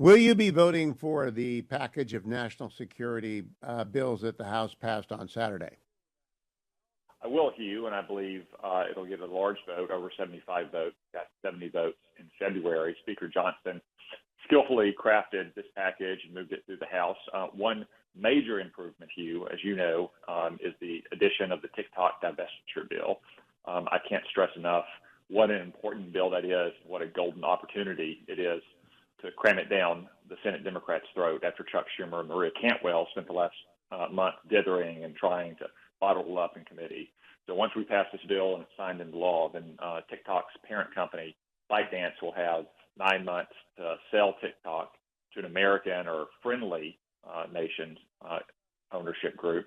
Will you be voting for the package of national security bills that the House passed on Saturday? I will, Hugh, and I believe it'll get a large vote, over 75 votes, got 70 votes in February. Speaker Johnson skillfully crafted this package and moved it through the House. One major improvement, Hugh, as you know, is the addition of the tik-tok divestiture bill. I can't stress enough what an important bill that is, what a golden opportunity it is to cram it down the Senate Democrats' throat after Chuck Schumer and Maria Cantwell spent the last month dithering and trying to bottle it up in committee. So once we pass this bill and it's signed into law, then TikTok's parent company, ByteDance, will have 9 months to sell TikTok to an American or friendly nation's ownership group,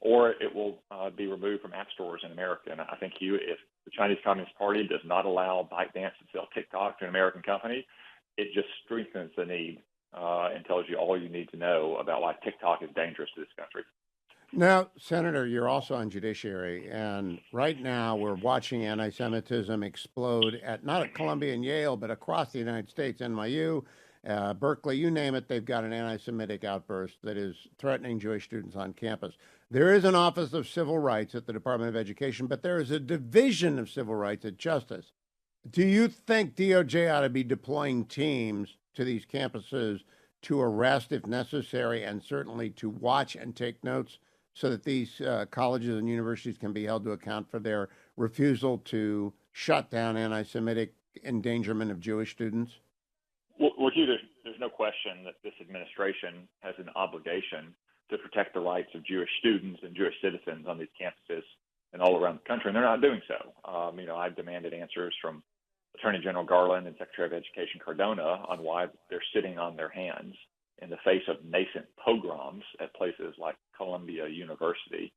or it will be removed from app stores in America. And I think, Hugh, if the Chinese Communist Party does not allow ByteDance to sell TikTok to an American company, it just strengthens the need and tells you all you need to know about why TikTok is dangerous to this country. Now, Senator, you're also on Judiciary, and right now we're watching anti-Semitism explode not at Columbia and Yale, but across the United States, NYU, Berkeley, you name it, they've got an anti-Semitic outburst that is threatening Jewish students on campus. There is an Office of Civil Rights at the Department of Education, but there is a Division of Civil Rights at Justice. Do you think DOJ ought to be deploying teams to these campuses to arrest if necessary, and certainly to watch and take notes, so that these colleges and universities can be held to account for their refusal to shut down anti-Semitic endangerment of Jewish students? Well, Hugh, there's no question that this administration has an obligation to protect the rights of Jewish students and Jewish citizens on these campuses and all around the country, and they're not doing so. I've demanded answers from Attorney General Garland and Secretary of Education Cardona on why they're sitting on their hands in the face of nascent pogroms at places like Columbia University.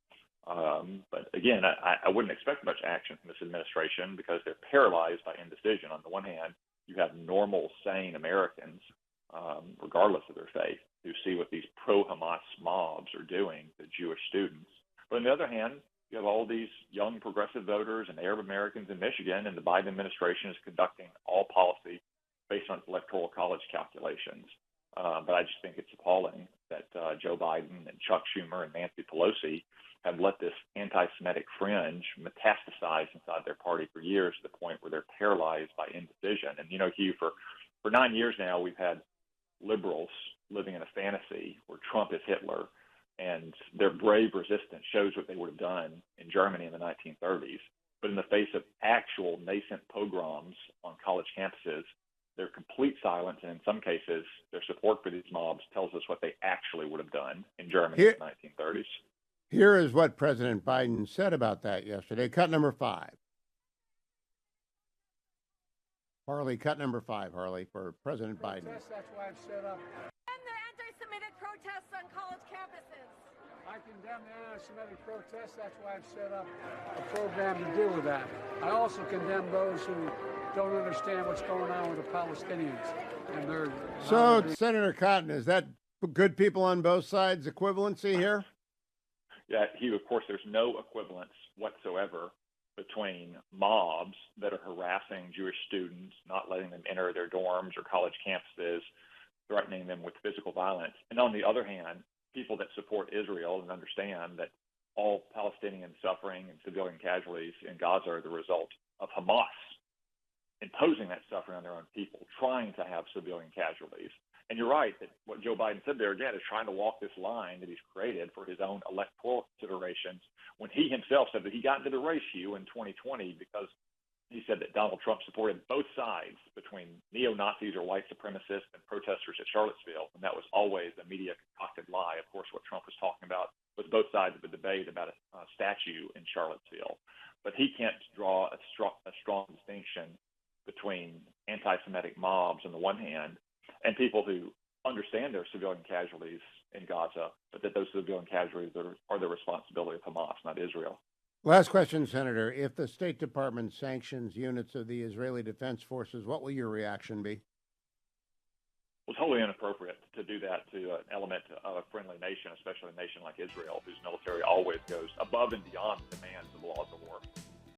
But again, I wouldn't expect much action from this administration because they're paralyzed by indecision. On the one hand, you have normal, sane Americans, regardless of their faith, who see what these pro-Hamas mobs are doing to Jewish students. But on the other hand, you have all these young progressive voters and Arab Americans in Michigan, and the Biden administration is conducting all policy based on electoral college calculations. But I just think it's appalling that Joe Biden and Chuck Schumer and Nancy Pelosi have let this anti-Semitic fringe metastasize inside their party for years, to the point where they're paralyzed by indecision. And, Hugh, for 9 years now, we've had liberals living in a fantasy where Trump is Hitler, and their brave resistance shows what they would have done in Germany in the 1930s. But in the face of actual nascent pogroms on college campuses, their complete silence, and in some cases, their support for these mobs, tells us what they actually would have done in Germany in the 1930s. Here is what President Biden said about that yesterday. Cut number 5. Harley, cut number 5, Harley, for President Biden. That's why I've set up. And the anti-Semitic protests on college campuses. I condemn the anti-Semitic protests. That's why I've set up a program to deal with that. I also condemn those who don't understand what's going on with the Palestinians. And they're so, Senator Cotton, is that good people on both sides equivalency here? Yeah, Hugh, of course, there's no equivalence whatsoever between mobs that are harassing Jewish students, not letting them enter their dorms or college campuses, threatening them with physical violence. And on the other hand, people that support Israel and understand that all Palestinian suffering and civilian casualties in Gaza are the result of Hamas imposing that suffering on their own people, trying to have civilian casualties. And you're right that what Joe Biden said there, again, is trying to walk this line that he's created for his own electoral considerations, when he himself said that he got into the race, Hugh, in 2020 because he said that Donald Trump supported both sides, between neo-Nazis or white supremacists and protesters at Charlottesville. And that was always a media concocted lie. Of course, what Trump was talking about was both sides of the debate about a statue in Charlottesville. But he can't draw a strong distinction between anti-Semitic mobs on the one hand and people who understand their civilian casualties in Gaza, but that those civilian casualties are the responsibility of Hamas, not Israel. Last question, Senator. If the State Department sanctions units of the Israeli Defense Forces, what will your reaction be? Well, it's wholly inappropriate to do that to an element of a friendly nation, especially a nation like Israel, whose military always goes above and beyond the demands of the laws of war.